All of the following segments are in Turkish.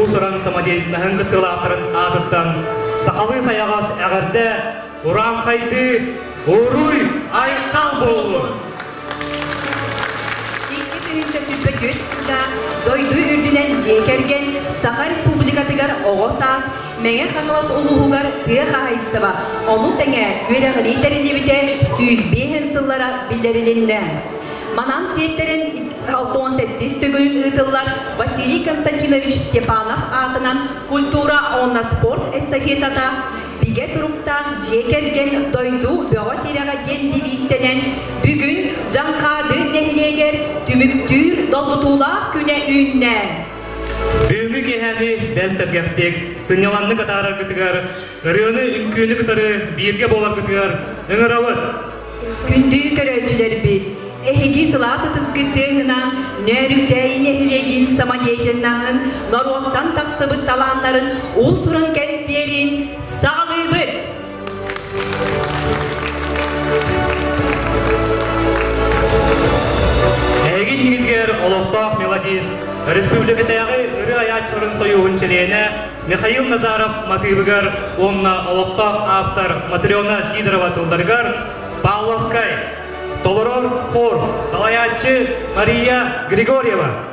усуран самодеятельнахын кыттылаптырын атыттан сақалы саяғас әғірді уран қайды уруй айқал болу. Икки сүрбе көтсүнда дойду үрдүнен жекерген Саха Республикатыгар оғосас меңе қаңылас ұлығығар тыға қағайыстыба. Onu тәңе үйрәғілі тәріндебіте сүйізбейхен сыллара білдерілінді. Манан сиеттерин 6-18 төгінің ұйтылар Василий Константинович Степанов атынан культура онна спорт эстафетата биге туруктан жекерген дойду бөға тереға ден девистенен бүгін жаңқады нәхілегер түміктүр долбутулақ күне үйінне. Бүгінгі кехәді бәл сәргәптек, сыняланны қатары күтігер, үріні үнкүйіні күтірі бірге болар күтігер, үңір алыр. Күнді көрәтшілер бит. Эхиги сыласы тызгыттығынан нөріктәйін эхилегін самодеятельнағын, Норуақтан тақсыбыт таланларын, ұсырын кәнсерін сағылыбы. Әйгін еңілгер олықтақ мелодист, республикатағы үрі аятчырын сойуын челейіне Михаил Назаров мотивігер, онна олықтақ автор Матрена Сидорова тұлдарғар Павловскай. Толорор хор, салаятчы Мария Григорьева.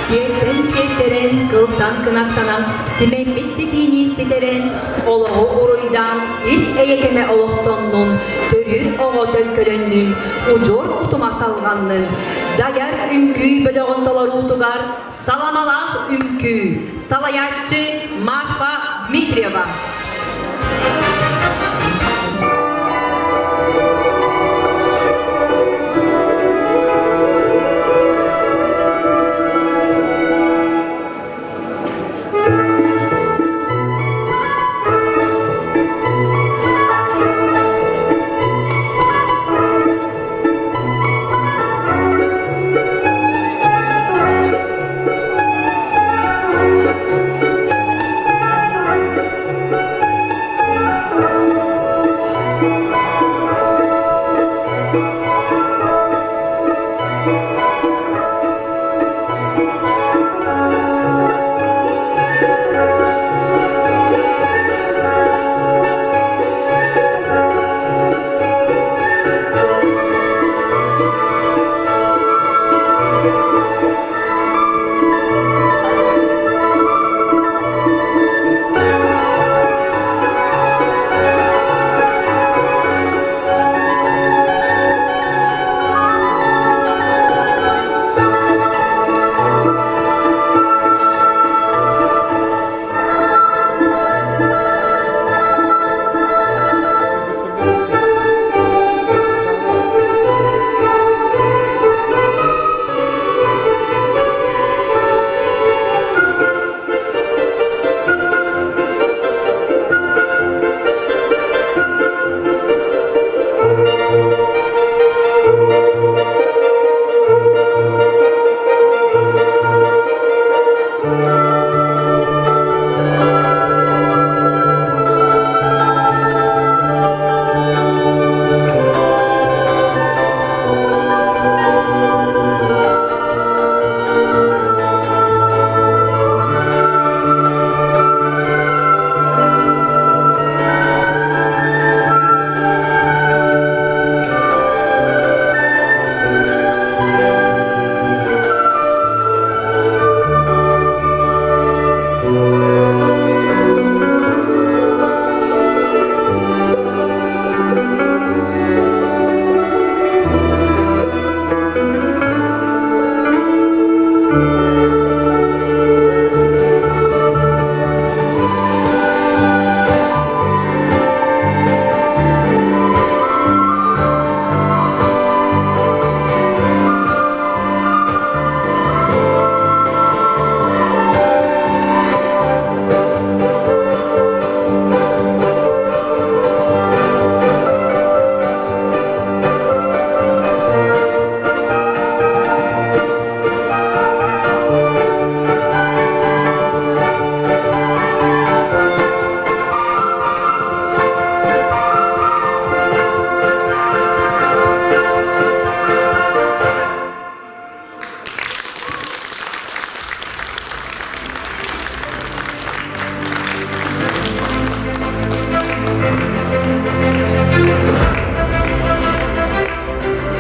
Siyetten kıltan kınattanan simemmit sitini siteren Oluğu uruydan il eyekeme oluqtonnun Törür oğu tölkölönnün ucur utuma salğannın Dayar ünkü bölöğüntolar utugar Salamalaq ünkü Salayatçı Marfa Dmitrieva.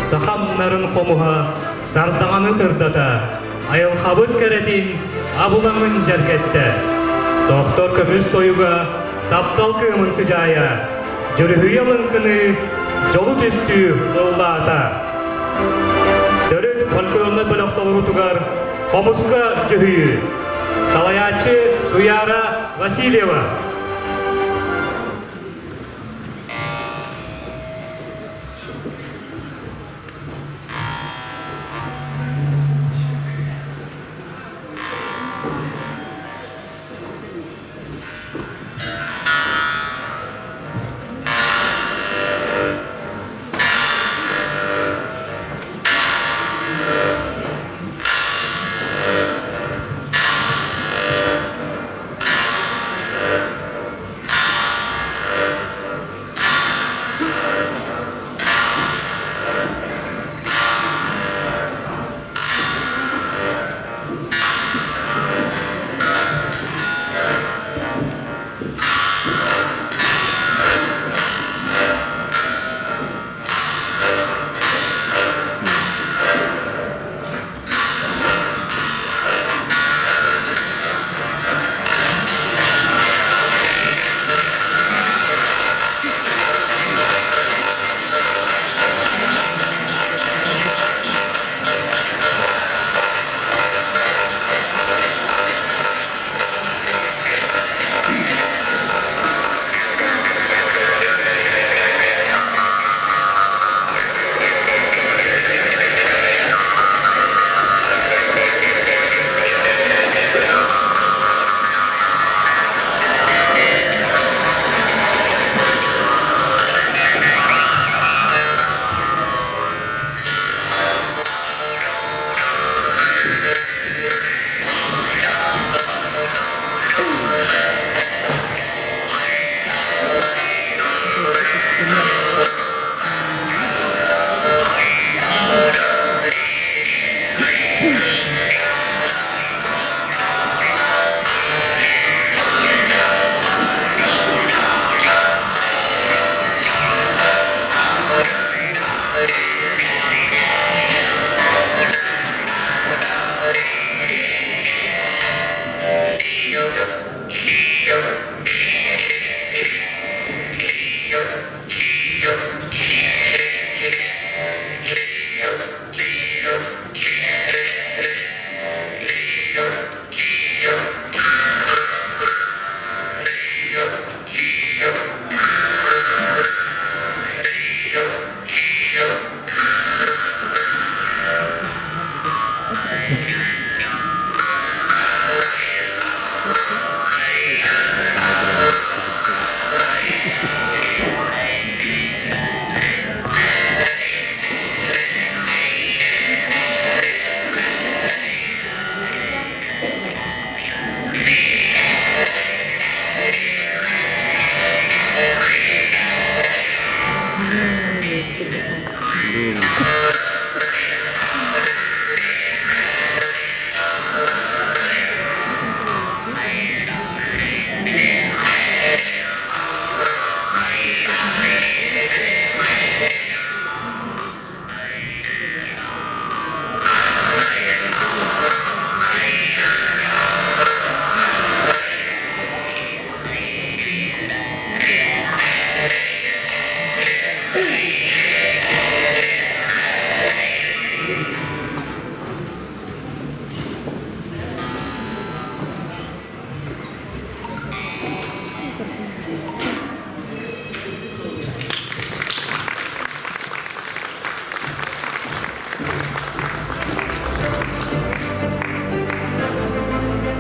Сахамнарын хомуха, сардағаны сырдата, айылхабыт кәретін абуламын жаркетті. Доктор көміз тойуға, таптал кымын сыжая, жүрхүйелін кыны, жолу түсті ұллата. Дөріт фольклорны бөліқтолыру тугар, хомусқа жүхүйі, салаячы Гуяра Васильева.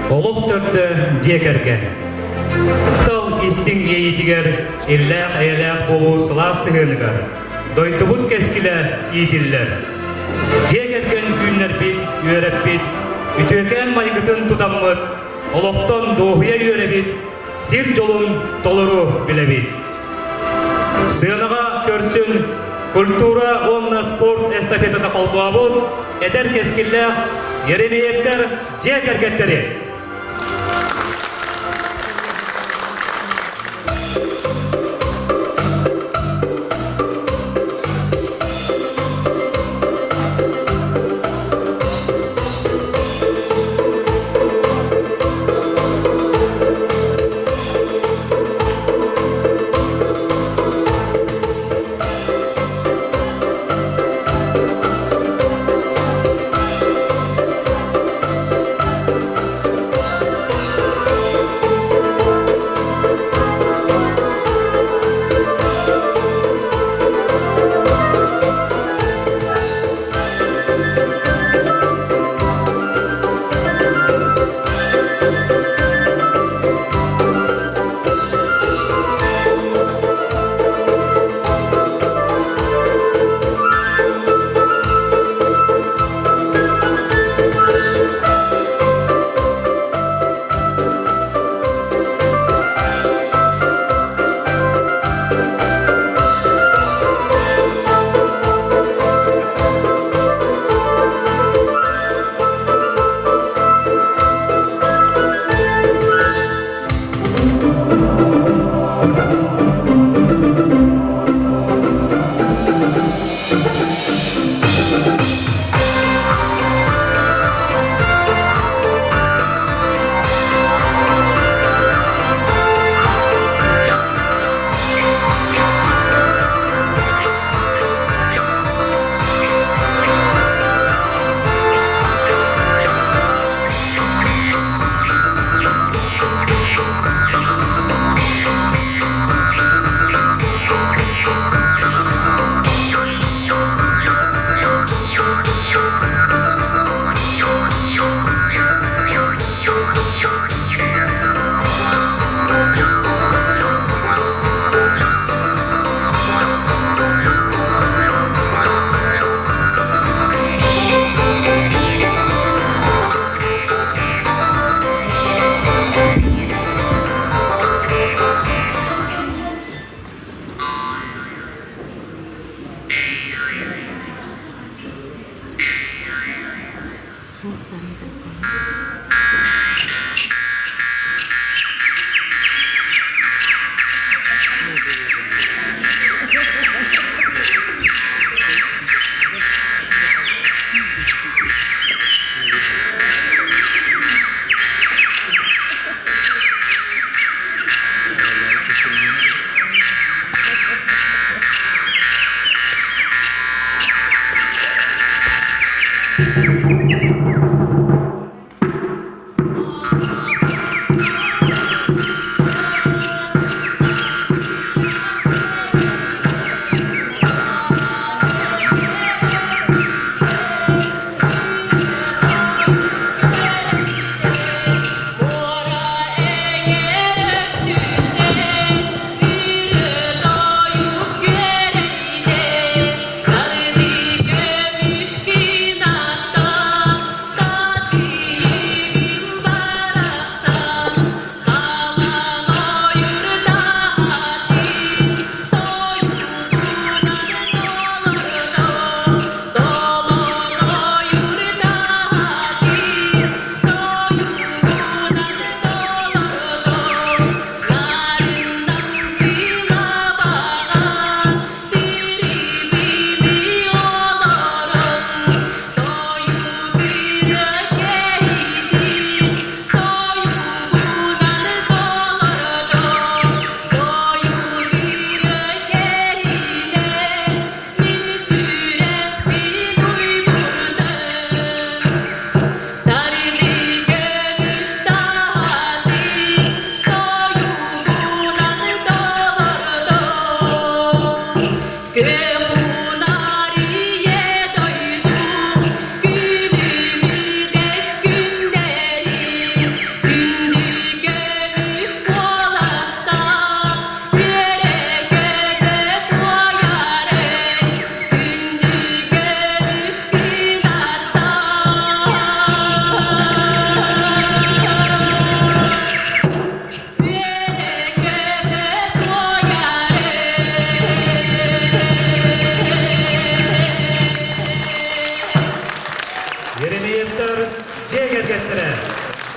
Олох төрді декерген. Тол истин ейтігер илләқ әйләқ болу сыла сығынығар. Дойтыбыт кескілі етілілер. Декерген күннер бит, үйеріп бит, үтөкен майгытын тутаммыт, олоқтон доғуя үйеребит, сир жолун толыру білебит. Сынаға көрсін культура онна спорт эстафетада қалбуабын, әдер кескілләқ еремейектер декергеттері.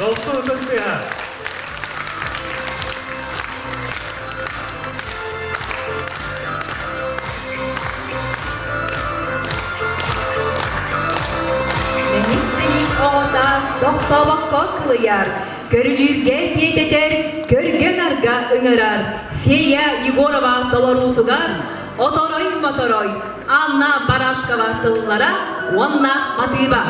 Dolsun Kıstıya. Mehmet'in oğuzaz doktabakka kılıyar. Görülürge diyeteter, görgön arga ıngırar. Feya Yegorova dolarutugar, otoroy motoroy, Anna Barashkova tıllara, Onna Matıba.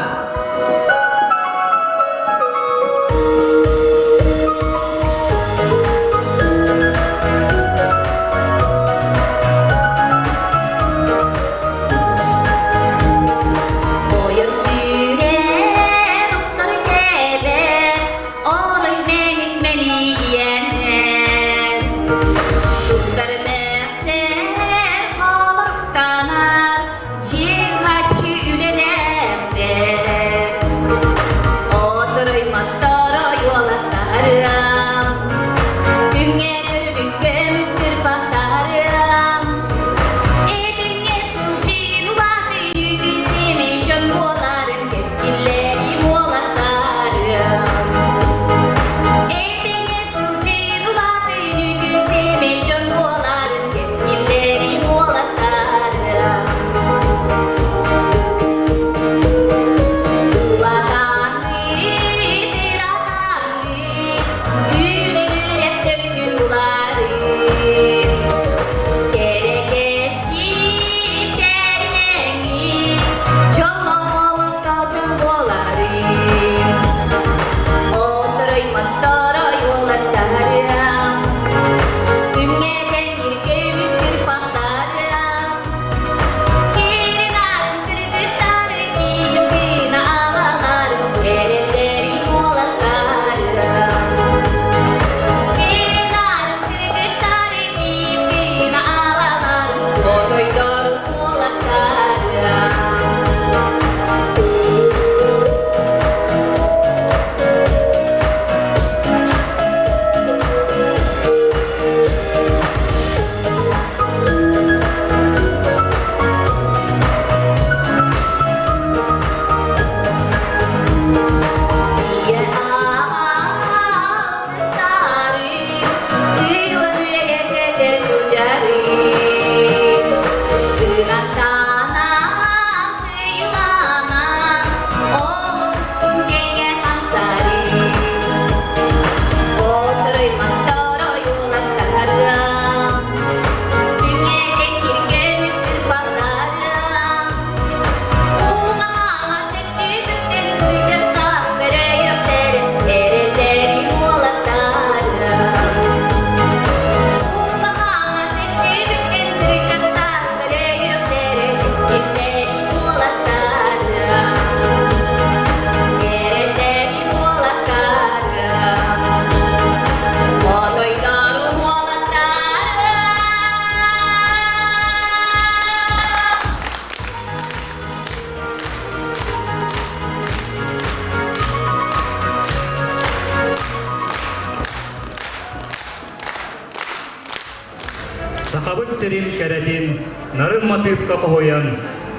Сахабыт серин кәрәтин, нарын матыпка қоян,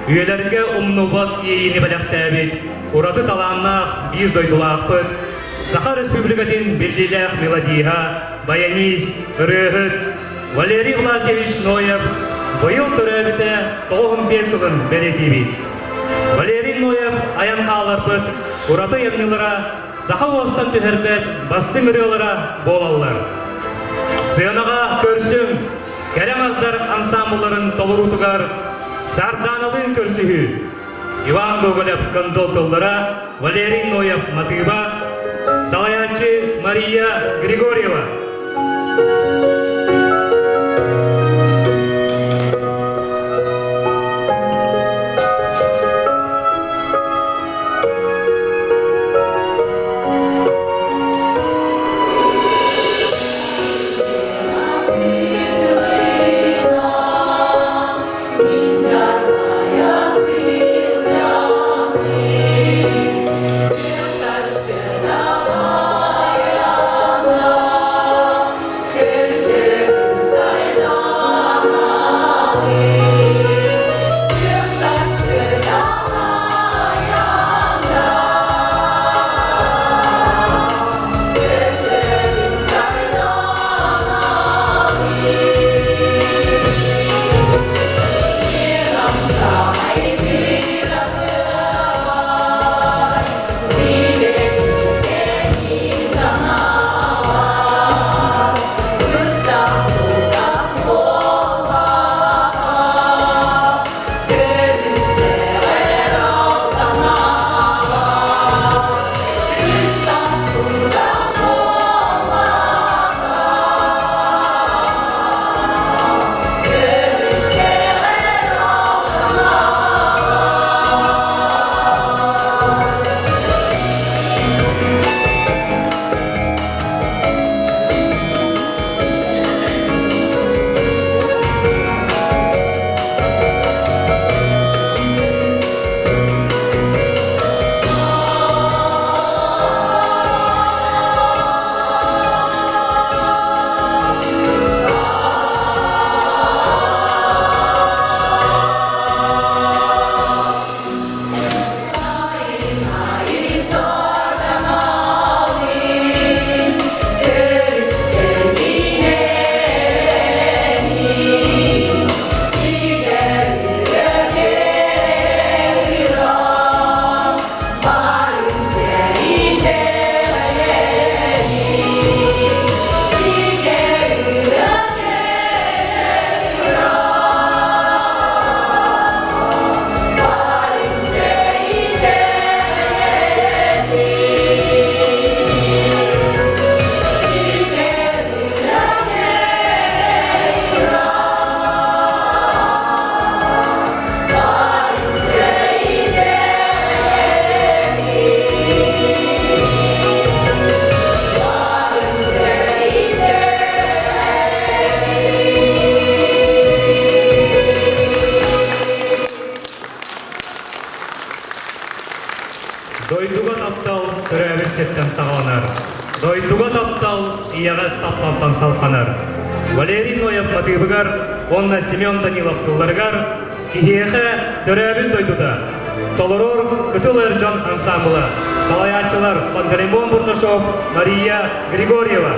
үйелерге умнубат ейіні бәләқтәбет, ураты таланнақ бір дойдулақпыт, Саха Республикатын белдиләқ мелодиға, баянист, ырығыт, Валерий Власевич Ноев, бұйыл түрәбіті 95 жылын бәлетейбет. Валерий Ноев аян қаларпыт, ураты емніліра, Саха остан түхәрбәт, бастың үреліра болалар. Сынаға көрсің, Кәрәмәлдар ансамбларын толырутугар Сарданылын көрсігі. Иван Гоголев Кондолтылдыра, Валерий Ноев Матыба, Салаячы Мария Григорьева. салханар. Дойтуга таптал, ияға тапталтан салханар. Валерий Ноев матыбыгар, онна Семен Данилов тылларгар, кихиэхэ төрәбін дойдуда. Толорор кытыл эржан ансамблы, салаячылар Пантелеймон Бурнашов, Мария Григорьева.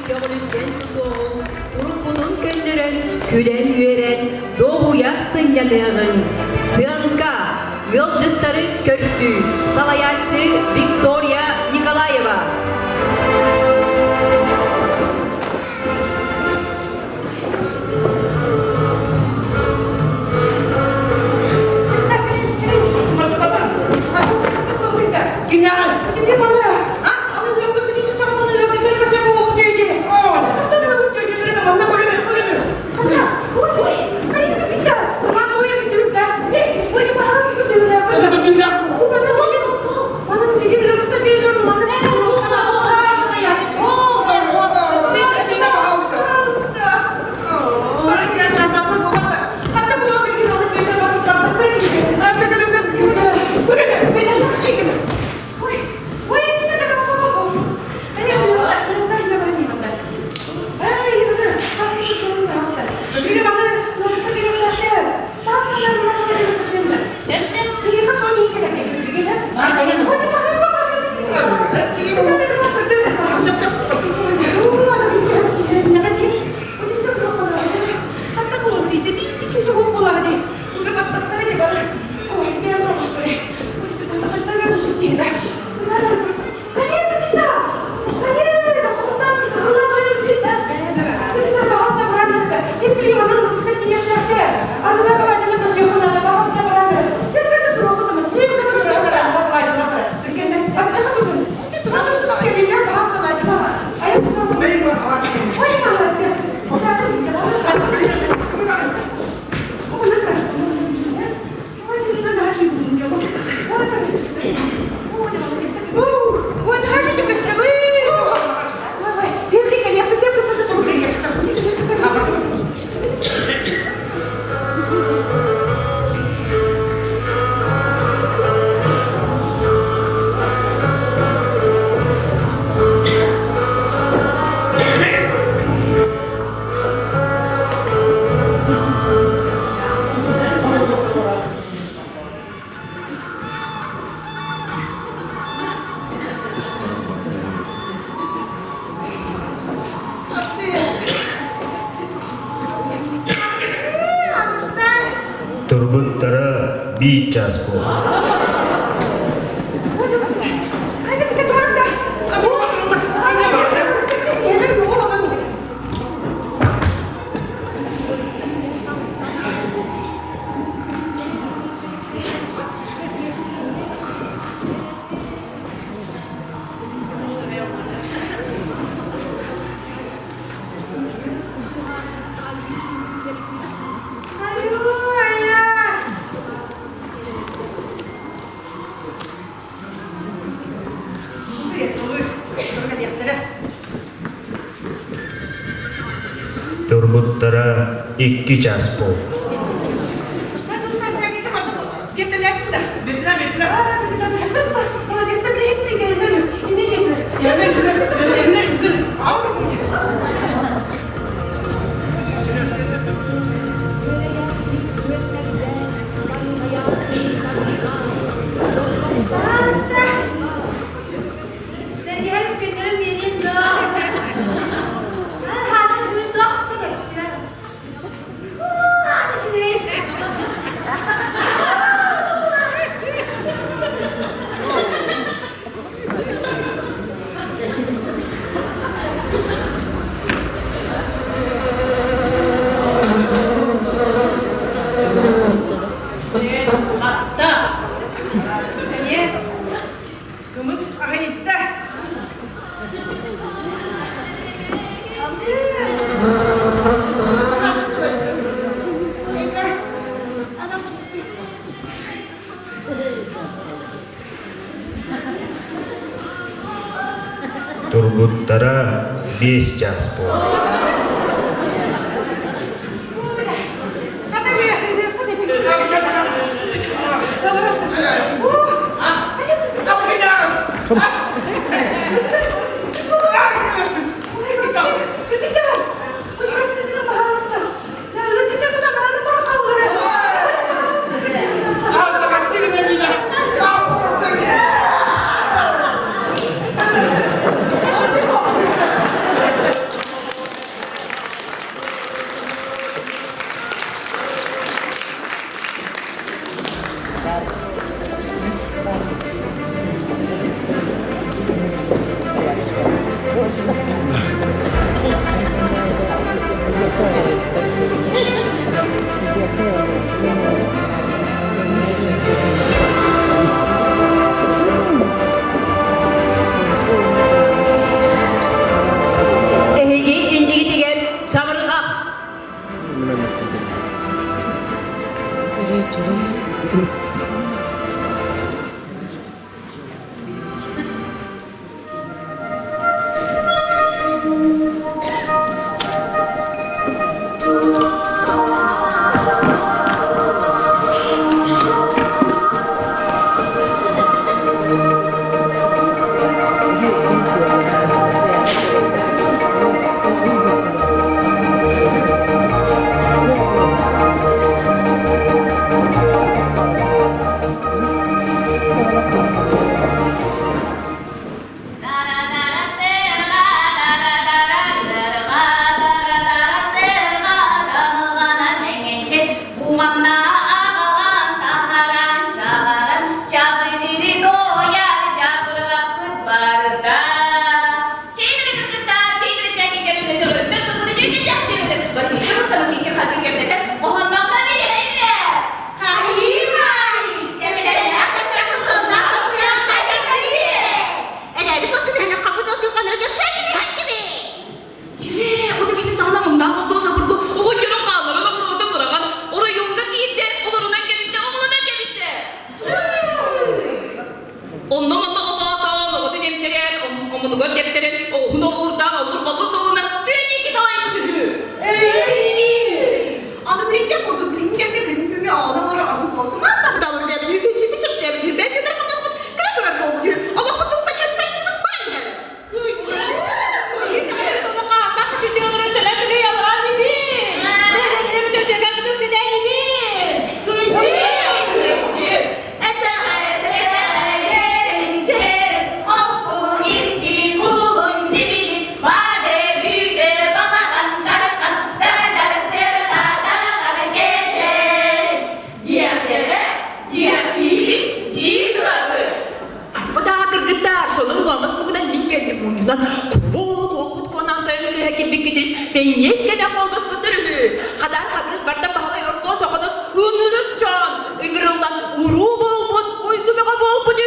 kömüründen tutuğun, urkunun köllürün, külen üyeren, doğuya sınyanığın, sığınka, yılcıtları körsü, salayatçı Victoria Nikolayeva. Turbuttara bichaspo. Turbuttara ikkicaspo. Turbuttara bichaspo. Ondan Allah'tan, o dönemlerin, onu gördüklerin, o hunolurdan, olur balur soluna, düğün iki salayım. Anı tek kurduk, ringe ağdaları arızlasın. Tabi dalır diye bir gün şimdi çok çeviriyor. Ben de kalmasın. Kıra durar doldu diyor. Allah tutulsa gelsen gitmez bana yer. Şimdi olur öteler duruyorlar anne bir. Nereye giremi dönüyor, kalkıp ökseden gibi. Bu da kırgıtlar, sonun olmasın bu da nikkelli muyundan. Kolu konan dayın kehekil bir gidiriz. Ben yeskeden olmaz bu türlü. Kadar kadırız barda pahala yorulduğu soğunuz. Ünlülük can. Ingırıldan uru bol bud, uygumega bol budu.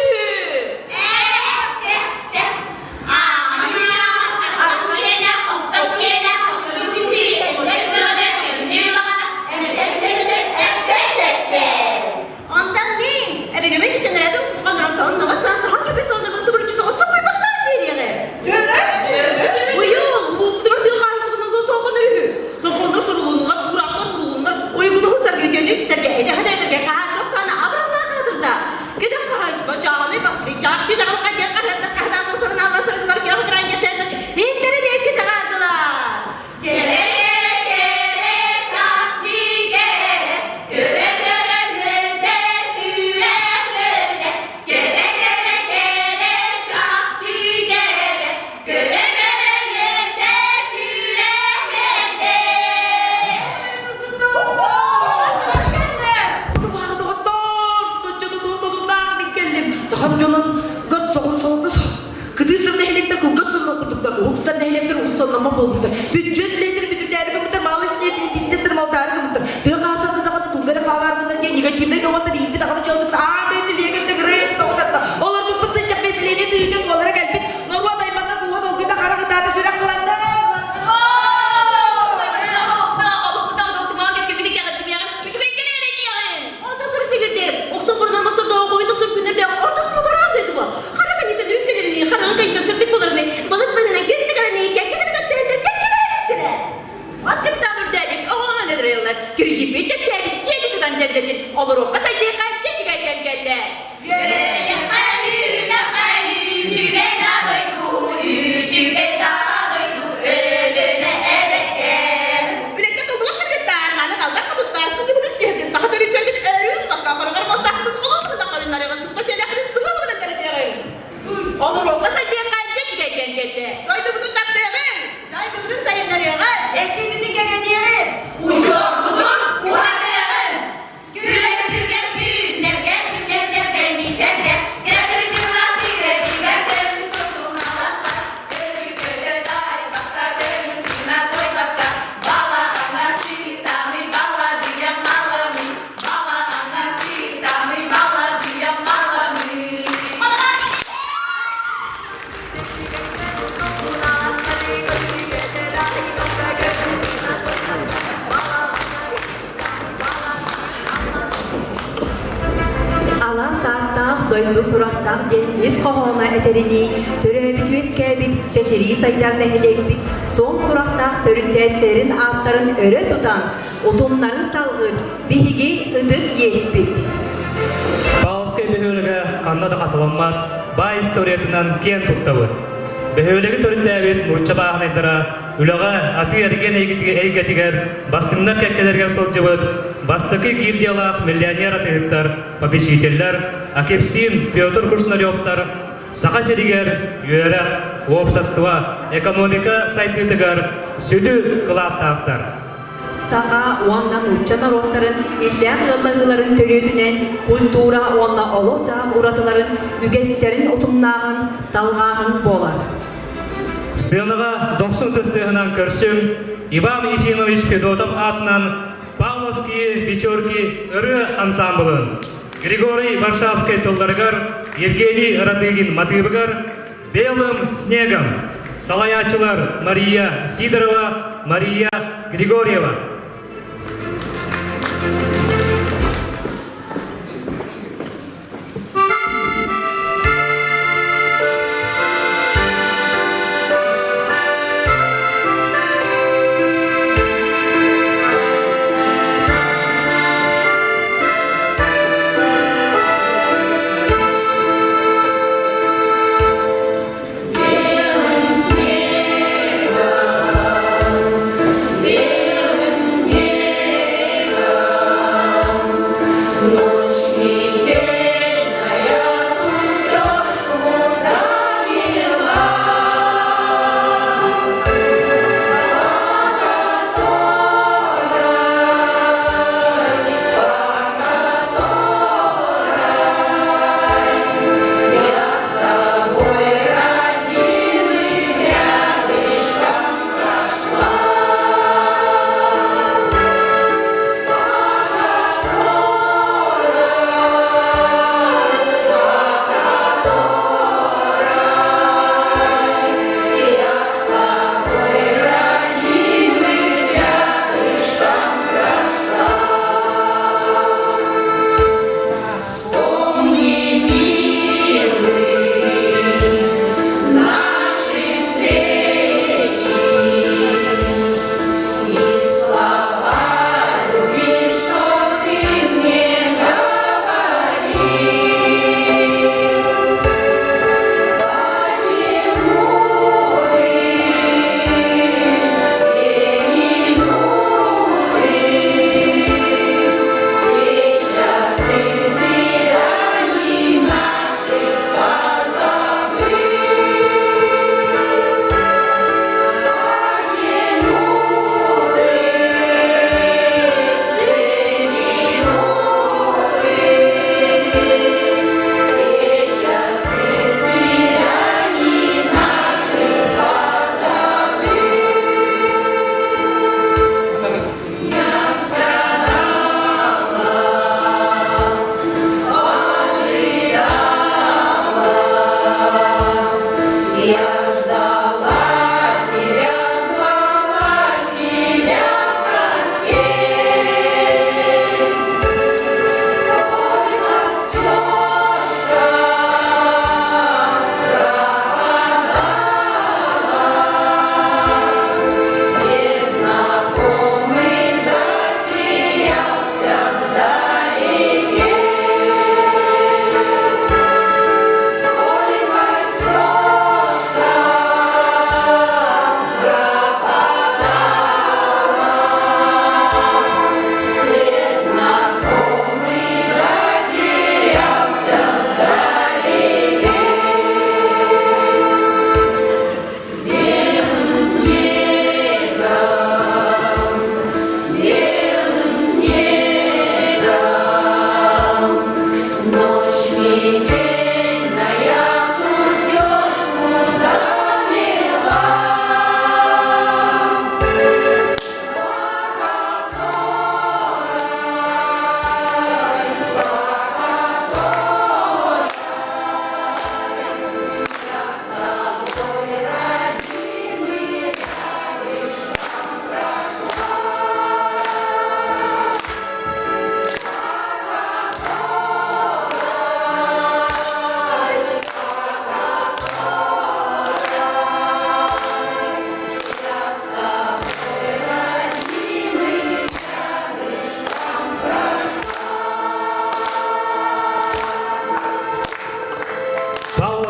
Ondan ben, eve göme gittin nerede usup kandıran sağın namazdan sağın gibi sondurması bırıcısı olsa koymaktan veriyle. Bu yıl buzdur diyor karşısından soğukun ürü. Soğukun surulunlar, buraklar vurulunlar, uygunu hızlar götürdüğü siterge, ederge, kahar sana abramlar kadar da. Gidip kahar, bacağını basırı, çarpçı çağıl kaçar, kahdan sonra Allah sarıcılar ki akıran getirdi. Hintleri de etki çağırdılar. Gere çarpçı gere, Sahamcanın gırt soğun soğundu Kıdısın nehlekte kılgısın okuduklar Oğuzdan nehlekler oğuzsanlama boğuldu Bütçün nehlekler bütünleri kımıtır Malı sinirli biznestir maltarı kımıtır Dığı kasardı dağıtı tulgarı kavardılar Niga kimde doğmasın iyi bir takımı çaldık Ahmet'i liye gümde greysi doğmasın Onlar bu fıtsın çap mesleğini duyacak Onlara gelbit Normal daymandan kuvat olguyda kara gıdada süre kılandı Girişip bir çekeri, çekiden cennetin olur o kasaydı kaç çıkarken geldi. Bilekte kıldılar kırgıtlar, mana kallar kabutlar, sıkı bunu sevdin, daha dönü çöndün, örüyorsun bak kafanı karmaz, daha bunu kolun da kalınlar ya, sıkma şeyler yapın, sıkma bu kadar kalın ya. Olur o kasaydı kaç çıkarken geldi. Daydı bunu taktı ya ben. Daydı bunu sayınlar ya ben. Eski bütün gelen yerim. Uçuyor budur, bu halde yakın. Güle sürgen büyünler, gel gelmeyecekler. Gel kırıklar, sigretler, dönün sonuna baslar. Dönün köle dahi baklar, dönün kına koy baklar. Bala anası dami, bala diyem malami. Bala anası dami, bala diyem malami. Alan saattaq, doydu surattaq, genlis qoğona eterini, töröbit veskebit, çeçeri saydarına helekbit, son surattaq törüntəçlerin altların öre tutan, otunların salgır, bihigi ıdık yespit. Bağızke behöylege kannada katılanmat, bay istoriyetinden ken tuttağı. Behöylegi törüntəbit murça bağınaydara, ülağa atı ergen eygetiger, bastınlar kekkelerge sorcabıt, bastıkı girdiyalaq milyonер atıgıttar, papişiteller, akepsin Piotr Kuşnaryovtar, sağa seriger, yöreq, общество, ekonomika saytıtıgar, südü kılap tağıttar. Sağa ondan uçan aroqların, iller yıllahıların törüyütünen, kultura ondan oluqcaq uratıların, ügeslerin otumnağın, salğağın bolar. Sığınıға 90 tыстығынан көрсім, Иван Ефимович Федотов атынан Павловские пятерки ыры ансамблын, Григорий Варшавский толдаргар, Евгений Радыгин Матыбыгар, Белым снегом, Салаячылар Мария Сидорова, Мария Григорьева.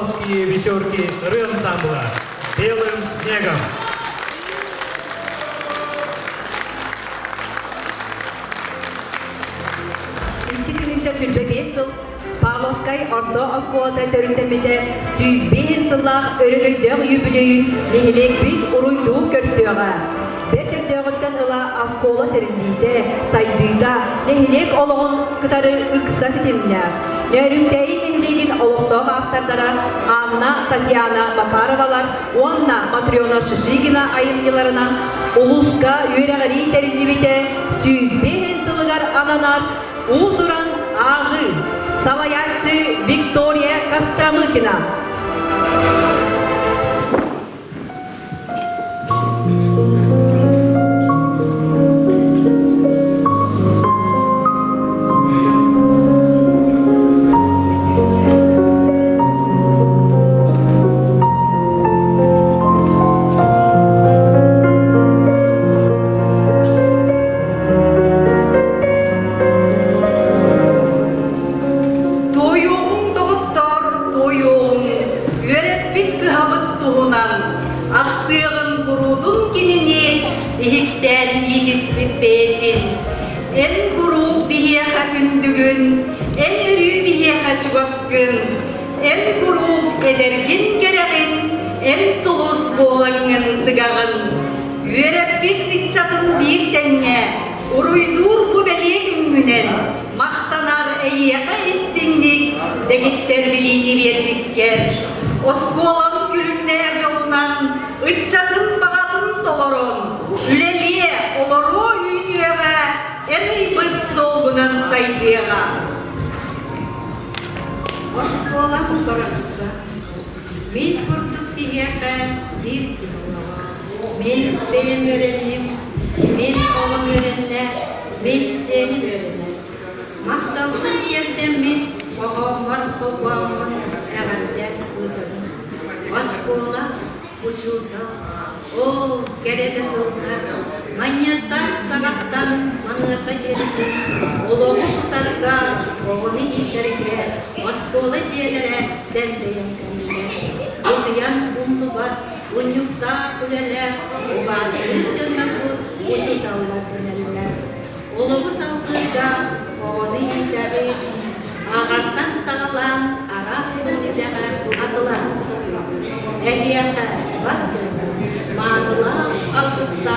Павловские вечерки ры-ансамбля «Белым снегом». Павловскай орто осколата төрүндемеде сүйүзбен сыллах өрөгөйдөг юбилейин нехилек бит уруйдуу көрсөга. Бертердөгөттен ыла оскола терindийде, сайдыйда нехилек ологон кытары ыкса сетимне. Нөрүнтейин нехилегин олоқтоог автардара Анна Татьяна Макаровалар, Онна Матриона Шишигина айымныларына улуска үйрәгәри терindibite сүйүзбен сылыгар ананар Узуран Агы, Саваячы Виктория Костромыкина. Ақтығын құрудың кеніне ихиттен игіспеттейдін. Эн құру бихеха күндігін, эн үрі бихеха чугаскын, эн құру эдерген керегін, эн сұлыс болаңын тығағын. Үйереппет ритчатын бір тәнне, ұруйдур көбеле күнгінен, мақтанар әйеға істіңдік, дегіттер білейді бердіккер. Осколам күлімне жолынан, Үтчатын бағатын толорон, үлелие олору үйнеға, әнүй бұт солғынан сайдыға. Осколам көрісі, мен күрдік дегеға бір күнуға. Мен бейін өренім, мен олың өренне, мен сені өренне. Мақталған ерден мен оғауған қолғауын әғанден ұдырын. Осколам Ujуда, o kerede dollar, manyatar sagattan mangata yerdi, olomuktarga, oğuni yiterge, oskola diyelere dendeyen kendine. Okuyan umlu var, unyukta kuleler, obasız dönmekü, ucudavla dönerler. Olomu salkırda, oğuni yiterge, ağartan sağlam, arası dönüdere atılan Әдияқа бар жөні, маңыла алғыста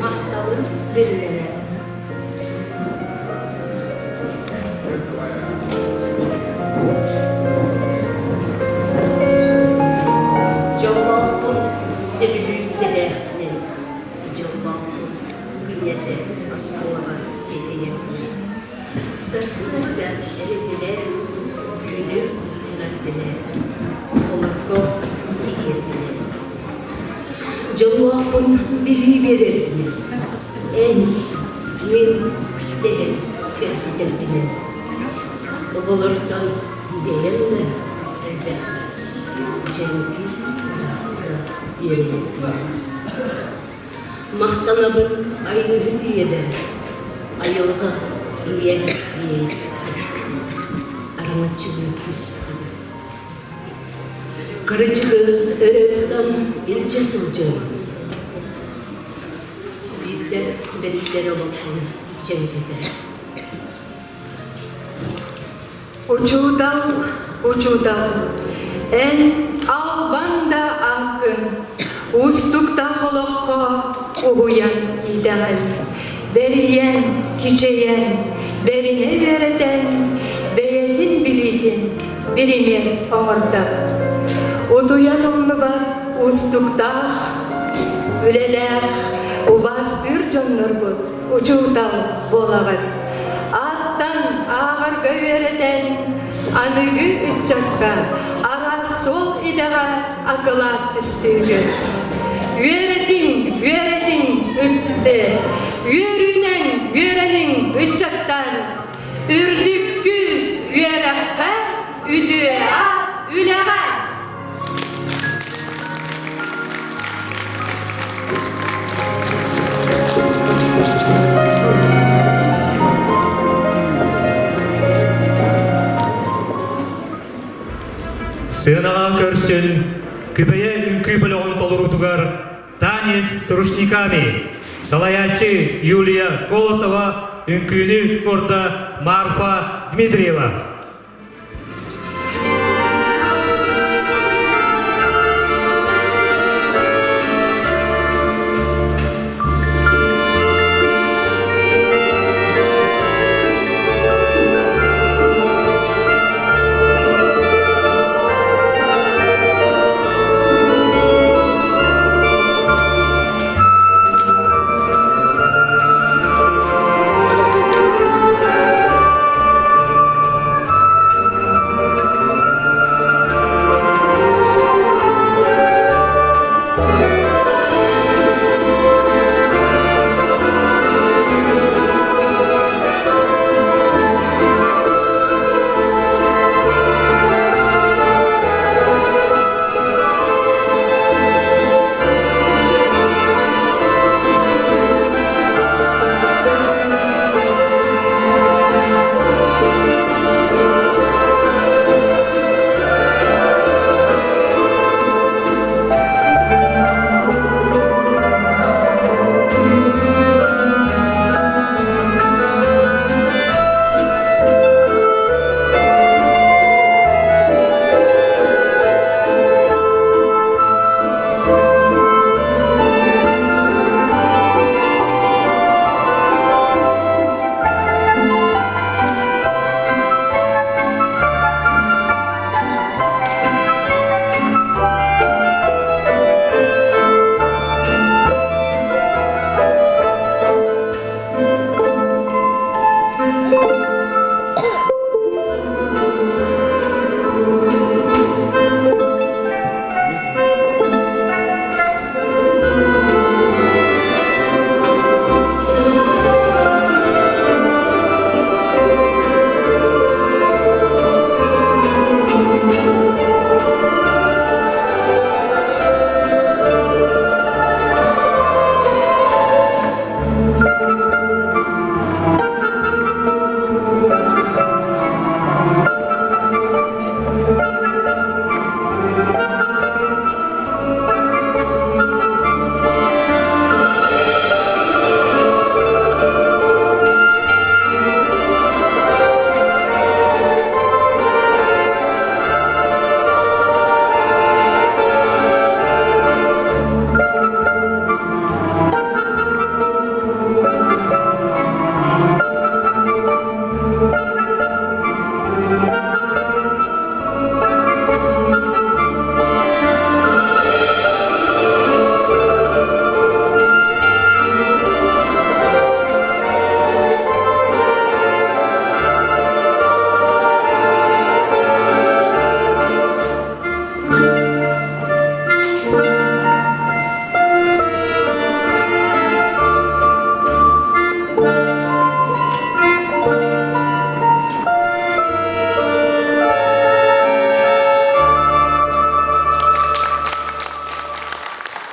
мақталын сүперлері. Жолбауын себіліктеріне, жолбауын күледі асқолаға кетейін. Сырсырда әрекелер күлі күнәттілер. Оларғы Jawabun bili verirdi. En min degen kersiderdine. Oğulurdan değerli elbette. Cengi raska yerine. Mahtanabın ayrı diyeler. Ayolga iyen yiyesi. Aramatçılığı küsü. Kırıcığı öğretmen ilçe sılcığı. Bedikleri olakın cengede. Uçudan, en albanda akın, ustukta holokka uhuyan ideal. Veriyen, kiçeyen, verine vereden, beyetin bilidin, birine ağırda. Oduyan umlu var, ustukta, üleler, ubastır canlar bu, uçudan bolağır. Attan ağır gövereden, anıgı ütçakka, ara sol idağa akılat düştüğü. Üyeredin ütte, üyerenin ütçaktan, ürdük güz üyerekka, üdüğe at, üleğe. Sığınağın көрсін, күбeye үнкі білігін толырутугар танец с рушниками, салаячы Юлия Колосова, үнкүйіні орда Марфа Дмитриева.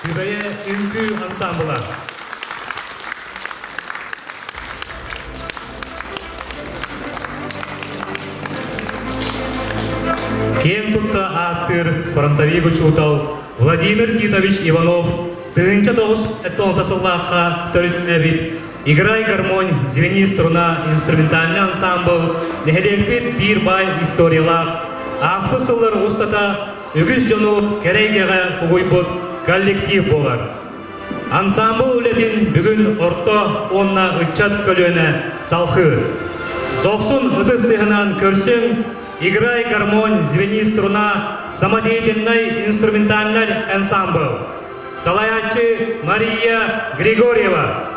Kübeye Ünkü Ansambılar. Кен тутта аттыр Фронтовиго чутал Владимир Титович Иванов тыынча тоғыз тасыллаққа төрүтмебит «Играй гармонь, звени струна» инструментальный ансамбл нехелекпет бир бай историялақ аспы сыллар устата үгіз жону керейгеға угуйбут коллектив болар. Ансамбл үлетін бүгін орто онна үтчат көлөне салхы. 90 ыдыстығынан көрсің «Играй гармонь, звени струна» самодеятельный инструментальный ансамбл. Салаячы Мария Григорьева.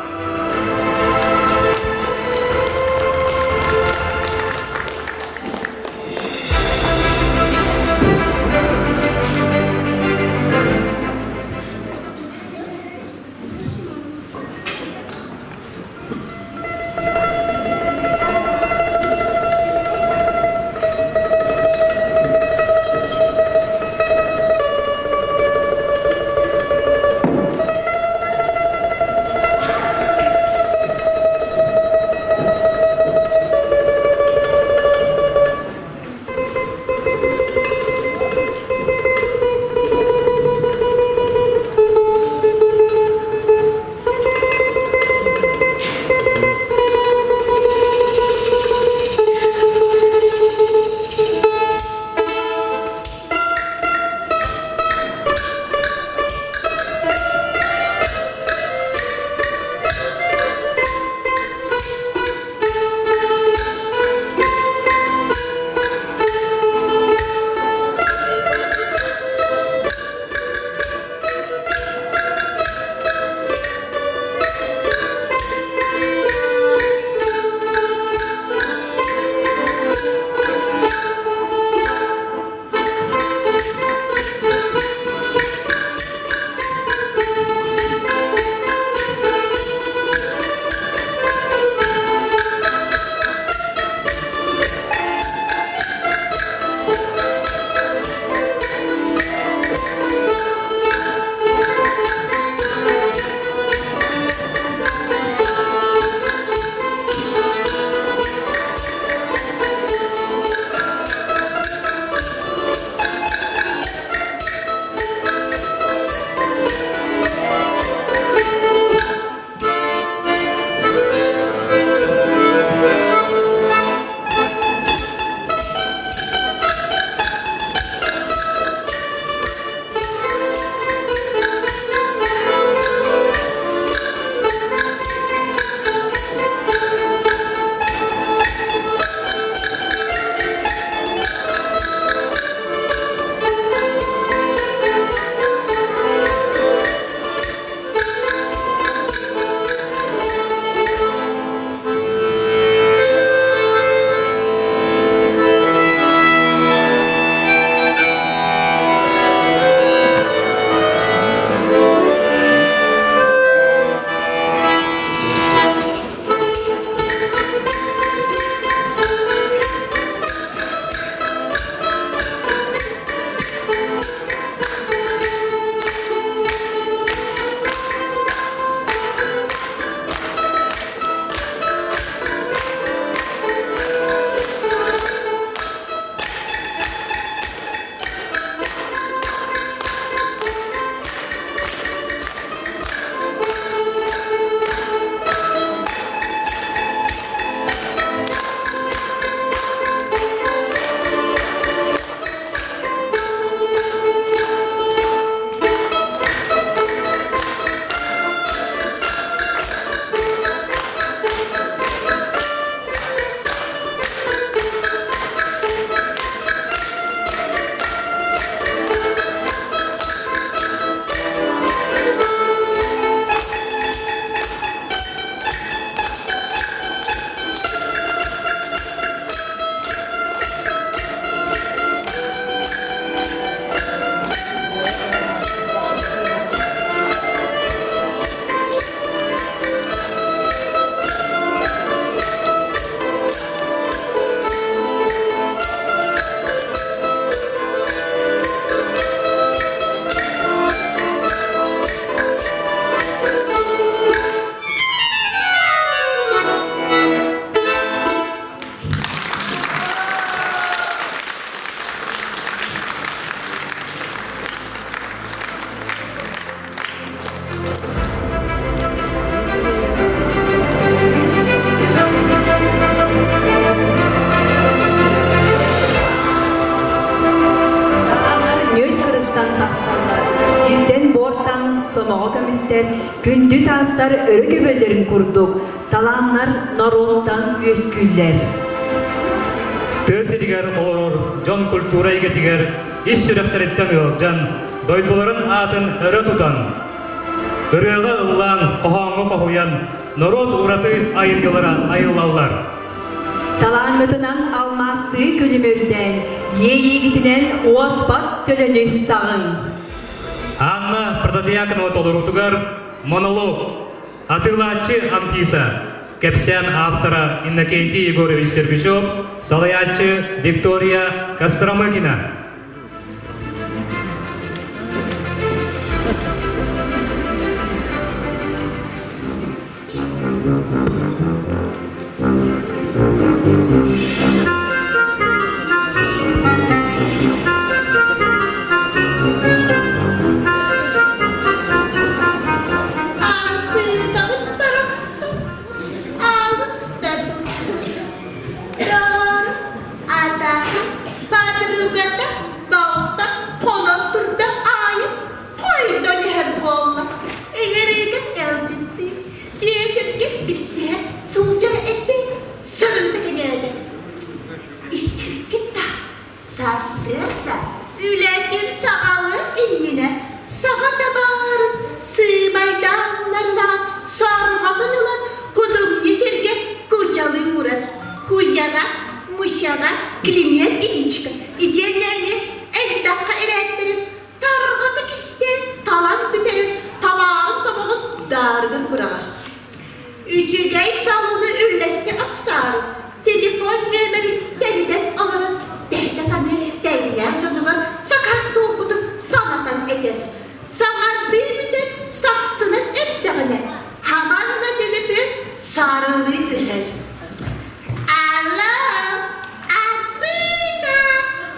bortan taqsallar. Sirten bortan sonoğu kömüster, kündü tanstar örü göbelerin kurduk. Talanlar narodtan üyesküller. Tösediger olur, jon kultura egetiger, iş sürekteretten yolcan, doyduların atın örü tutan. Örüğe ıllan, kohanğı kohuyan, narod uğratı ayırgılara ayılallar. Talanmıtınan almastığı külümürden, yeyi gitinen oaspat tölönüs sağın. Anna Pradatiakın otolurutugar, monolog, hatırlatçı Anfisa, Kepsen автора Иннокентий Егорович Сербичев, Салаятчы Виктория Костромыкина. Ületin sağalı inine, sağa da bağırın, sığmaydanlarına, sarğatınılar, kudum yeserge, kucalı uğrar. Kuzyaga, muşyaga, kilimyet iliçka, igenlerini, el dakika eretlerin, targatık isteyen, talan biterin, tabağın tabağın, dargın bırakır. Üçügey salonu ürlesine aksarı, telefon yemeği deliden alırın, delde sana, derler canılar, sakar doğudu, sanatan eder. Sanar bir müddet saksının ettiğine, hamanla dilipin sarılı ürer. Allah, Akbisa!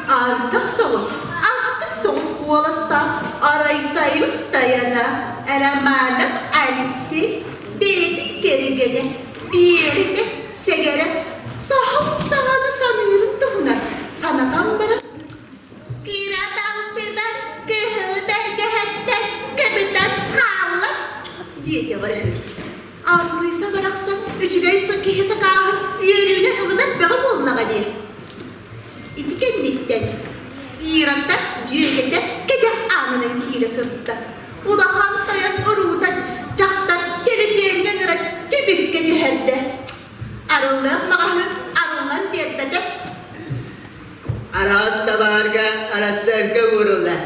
Artık soğuz, astık soğuz kuvalasta, araysayız dayana, eramanım Alisi, dedi geri gele, bir yeri de segere, sahip sahanı sanıyorum da buna, sanadan bana. Kiradan biber, kehilden gehetten, kebiden kağla, diye var. Arpıysa bıraksan, üçügen sıkı hesa kağın, yerine ılınan beğim oluna kadir. İtikendikten, İran'da, Cüye'de, gece anının hile sırtta. Ulahan tayan uruğudan, cahtan, gelip ırak, tebrik gece herde. Arıllığın mağahın, arıllığın derbede. Aras tabarga, araslarga vururlar.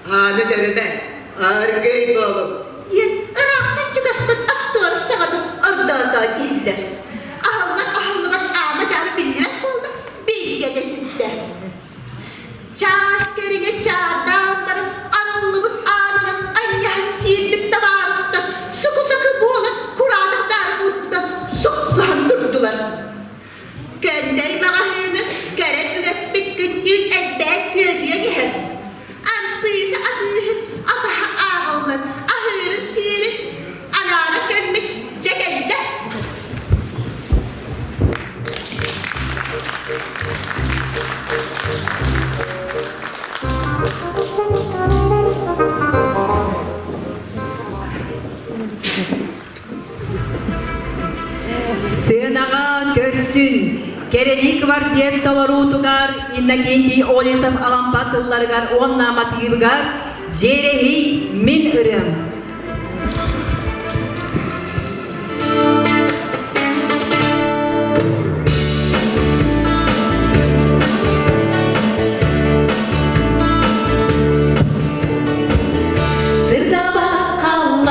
Hanı derine, arkayı boğup. Diye, ıraktan çıkastan astılar sağadı, ardağdan değiller. Ahıllıgan amacağını bildirek oldu, bir gecesinde. Çağ askerine çağdan barın, arıllığın anının, anyahın siyirlik tabarısından, sıkı sıkı boğulan, kuradıklar buzdan, sup durdular. Gönder mağahını, keret münesbik gündüğün elbet gözüye gelir. Ampıysa ahırın, ataha ağılın, ahırın sirin, anara gömmek cekelle. Sığınağa görsün, gerelik var diyen talaru tugar, Innokentiy Olisov alampatıllargar, on namatıyırgar, jerehi min ırım. Sırda bakallar,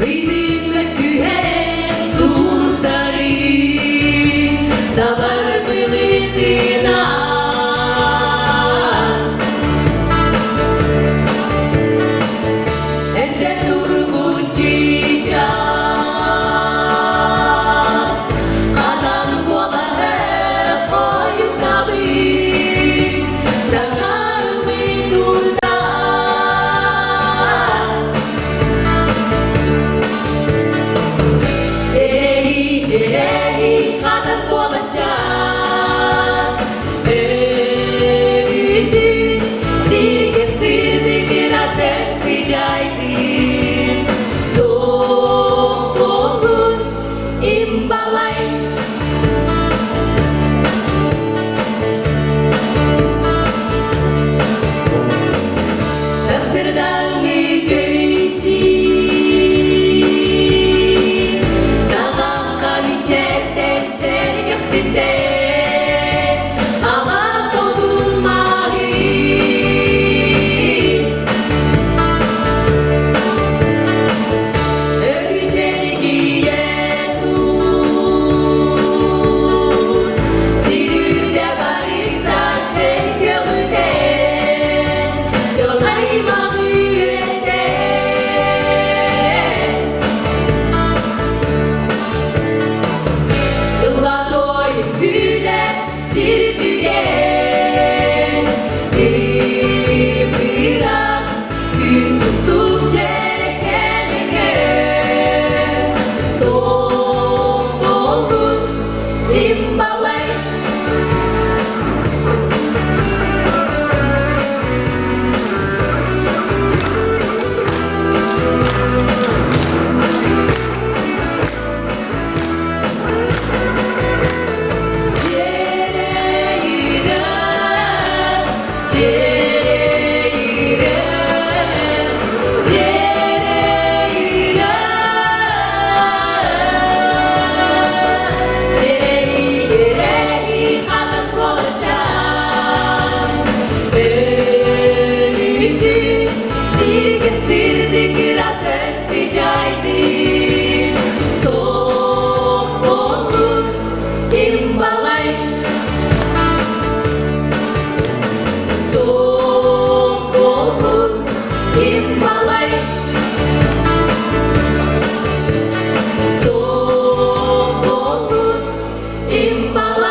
Rıydın kühe sulusları, Sabar mılıdına. Soğuk olur imbalay Soğuk olur imbalay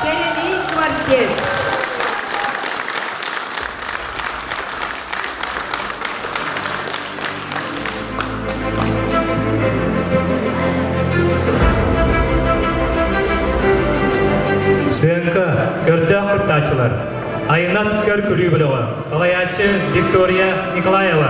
Kennedy Quartet Сынка, көрдәк кыртачылар. Айнат көр Күлүбілова, салаятчы Виктория Николаева.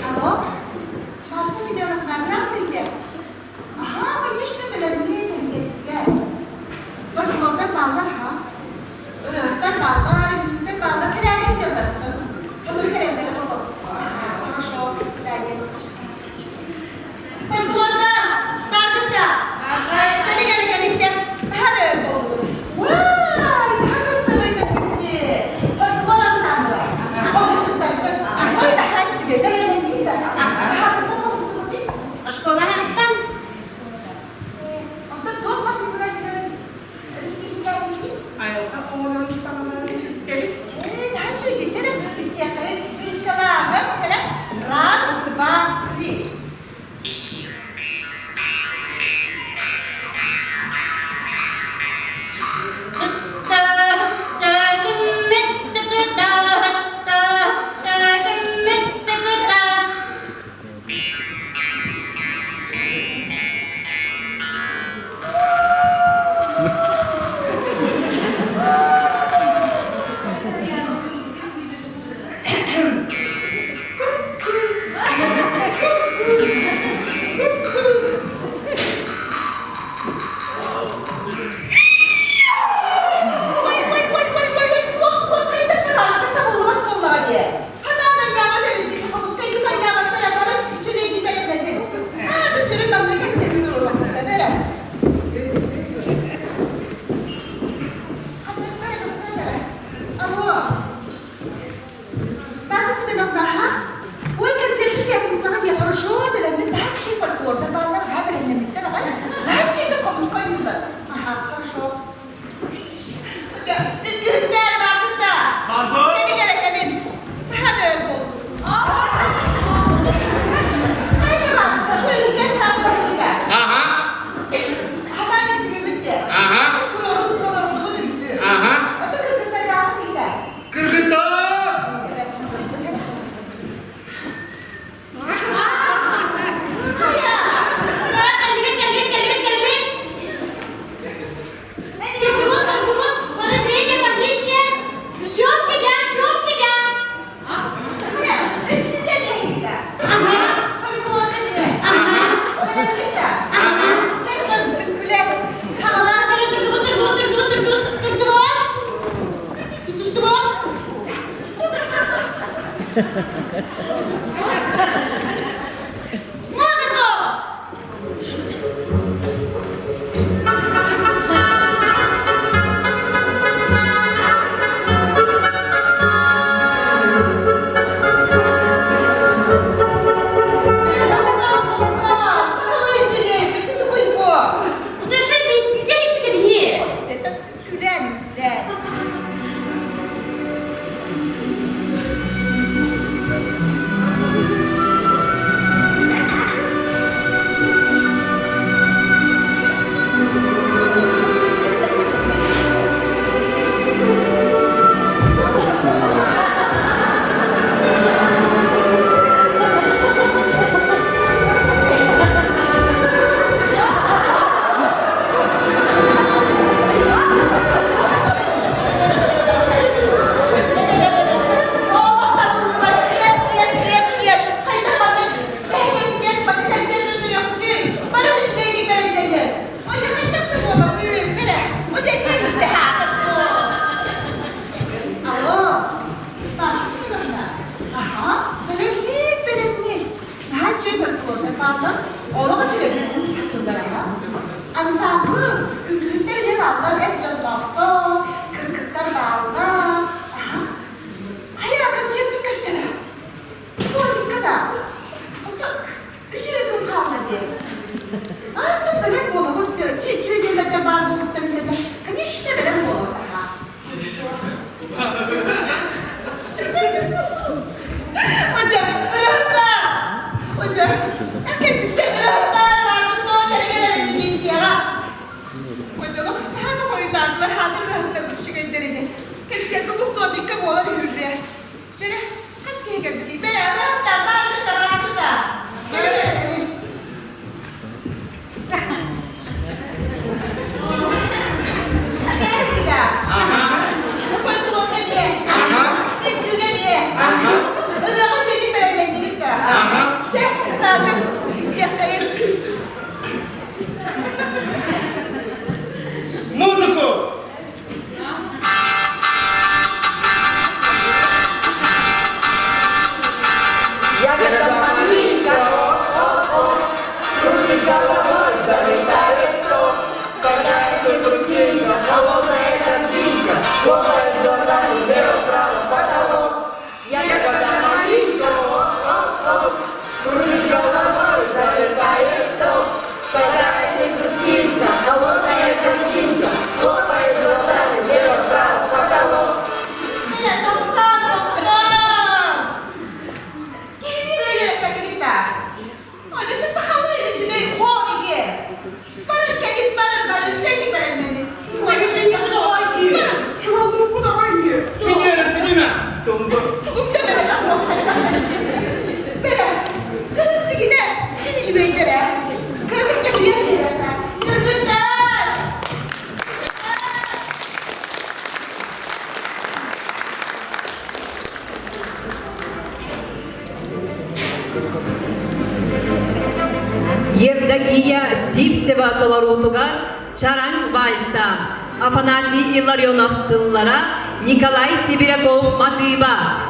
Алло? Мамка себе на здравствуйте. Ага, конечно, söylediğini temsilciler. Bak yolda bağlar ha. Röhter bağlar, yüzde bağlar, kerane gidiyorlar. Olur kerane baba. Хорошо, свидание. Ben kulağımda, kaldım da. Hadi gel gideceğim. Daha da öyle olur. Vay, daha da sıvıydı gitti. Bak kulağım sandı. Komşumdan gör. Oy da hangi be, ben eğlendim de. Daha da komşum değil. Sekolah hantam. Untuk dua mati bulan istiak ini. Ayo, aku mau sama nah cuy, jadi istiak ini sekolah, jalan. Ras, dua, tiga. Aldım. Oğlum açıyorum. Satıldılar ama. Ansamblı. Ünlükleri ne bağlı? Hep canlandı. Kırkıklar bağlı. Aha. Hayır arkadaşım bir gösteri. Doğru kadar. Üzeri gün kalmadı. Ah, böyle bolu bu çözümlerde var buluttan yerine. Конечно, böyle bolu. Hocam, öğretmen. Hocam, kendisi öğretmen vardı. Doğru gelelim gidin ya. Hocam, hangi koyudanlar hangi öğretmen bu şu gönderini. Kendisi bu fabrika bu arada hürriye. Şöyle, kaskeye geldi. Ben öğretmen vardı da vardı da. Böyle. Музыку! Евдокия Сивсева Толорутуга Чаран Вальса, Афанасий Илларионов тыллара, Николай Сибиряков Матыба.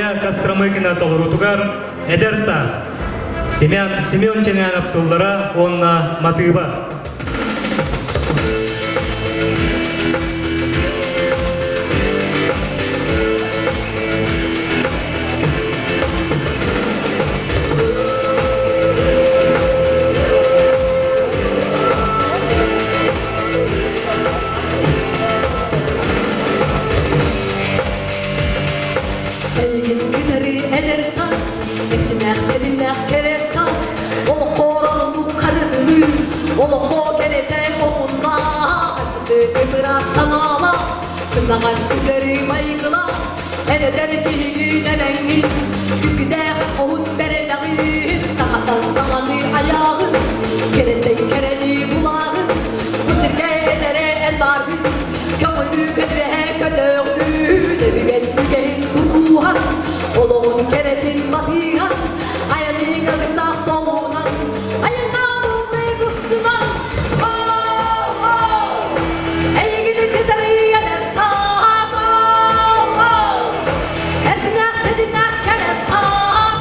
Виктория Костромыкина толорутугар Эдерсас. Семен Ченянов тылдыра онна матыба. Elgin güneri edersen, geçineklerine keresan, o koranın karını, o gelete oğunda, hasıdı bıraksan ağla, sınağın sizleri baygıla, eder dilini nenengin, güde kohun bereleğin, sağdan sağanı ayağın, kereli bulağın, bu sirke edere el vargın, kömürlü kötühe kötüğün, evi gelin tutuhan, Oloğun keretin batıhan, ayağını kısa soluğundan, ayağına buldu kustudan. Oh, oh, ey gidi kızarı yener sağ, oh, oh, her sinek dediğinden kere sağ,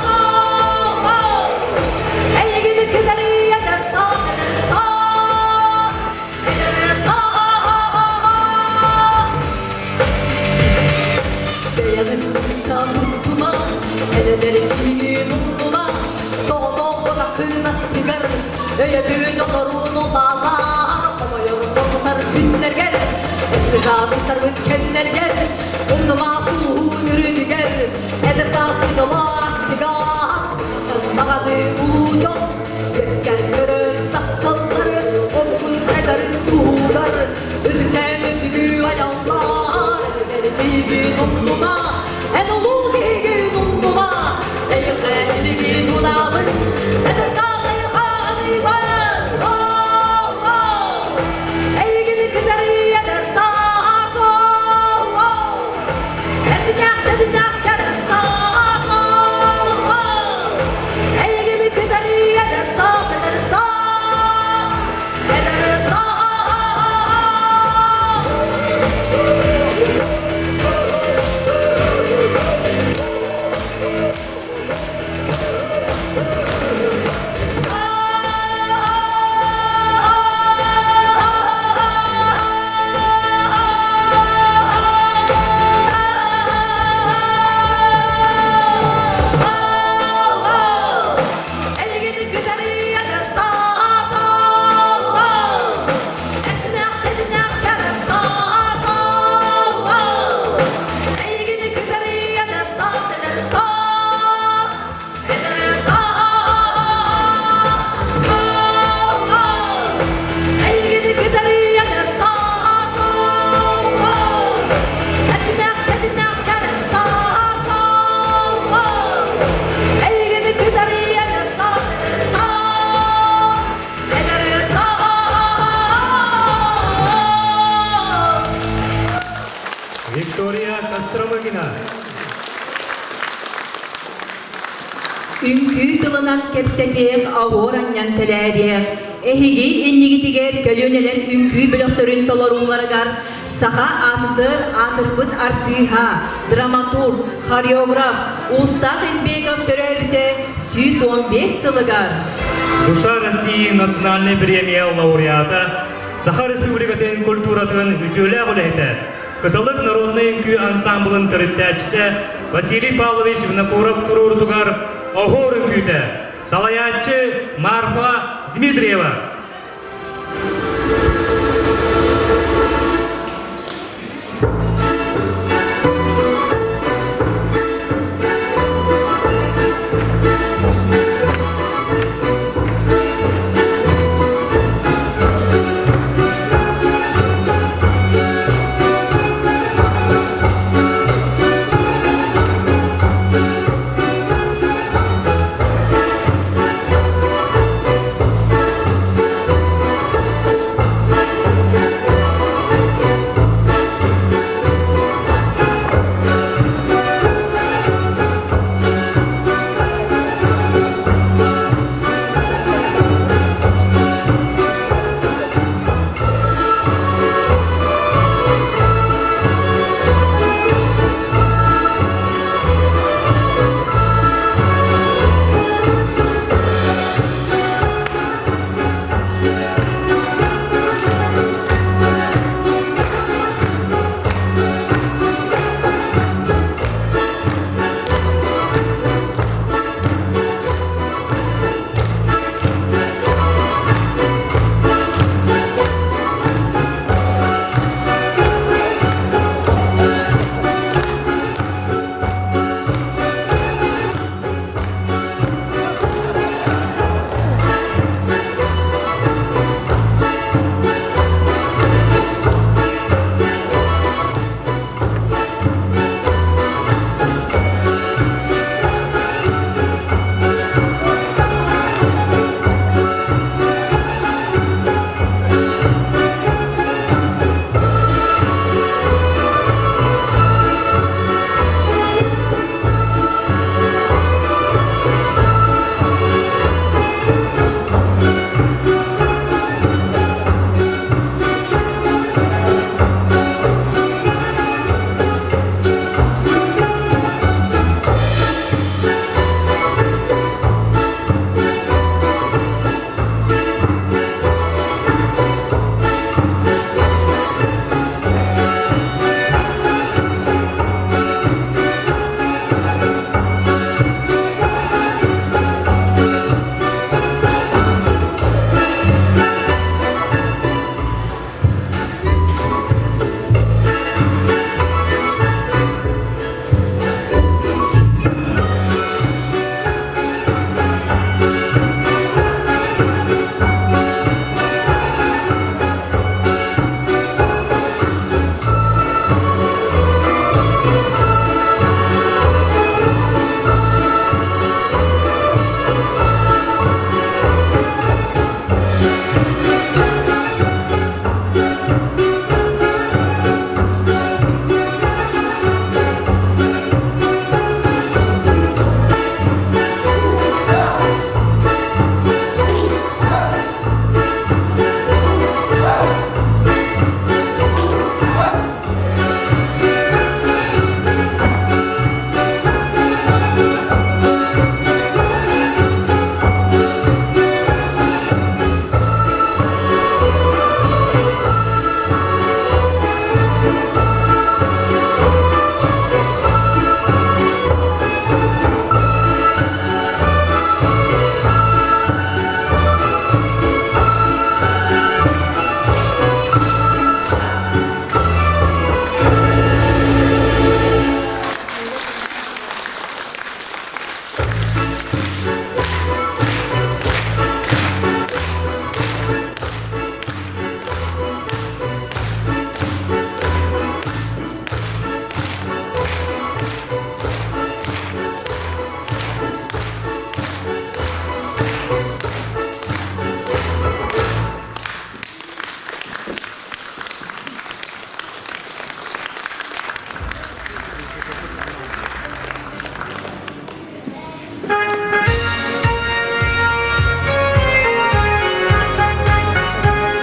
oh, oh, ey gidi kızarı yener sağ, yener sağ. Beyanın insan unutma, ellerin iyiliği unutma, sonu bırakın attıgar, öyle bir yolların odalar, ama yollar günler gel, esrarlar mükemmel gel, umduma suluğun ürünü gel, eder sağlık dolar attıgar, mağadı ulucan, gezgen görür taksalları, okul sedarın tuğları, ürken ödülü ayallar, ellerin iyiliği unutma, en ulu giygi unutma, ellerin ulamın, eder sağlık hanıman, oh, oh, ey gidi kızarı eder sağ, oh, oh, her sinek dediğinden kere sağ, oh, oh, ey gidi kızarı eder sağ, eder sağ, eder sağ. Виктория Костромыкина. Ünkü kılınan kepsetiyek ahoranyan teleriyek. Ehigi innigitiger kölüneler ünkü blöktörün tolarunlargar. Saha asısır atırpıt artıha, dramaturg, koreograf, usta Hizbekov törerüte 115 сылыгар. Душа России национальный премия лауреата Саха Республикатын культуратын ütülä үләйті. Кытылык народный үңкү ансамблын төрүттәчте Василий Павлович Внакуров туруртугар Охор үңкүтә. Салаятчы Марфа Дмитриева.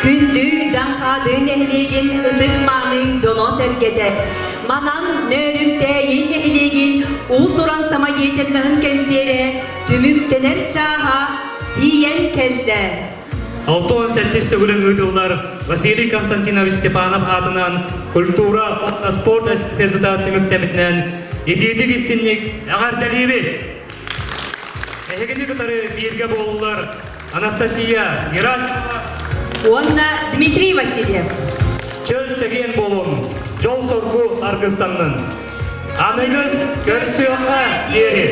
Күндү жаңкадын эхлеген ытыкманын жоно сергете. Манан нөрүктейин эхлеген уус уран сама етеннахын кенсере түмүктенер чаха тиен келде. Алтон сәттес төгілін өйділдар Василий Константинович Степанов атынан культура, отта спорт эстафетада түміктемітінен ететі кестеннік ағар дәлебе. Әхегенді тұтары берге болулар Анастасия Герасимова, Онна Дмитрий Васильев. Чөл чәген болуын Жол Соргу Аргыстанның. Аныңыз көрсіоға ері.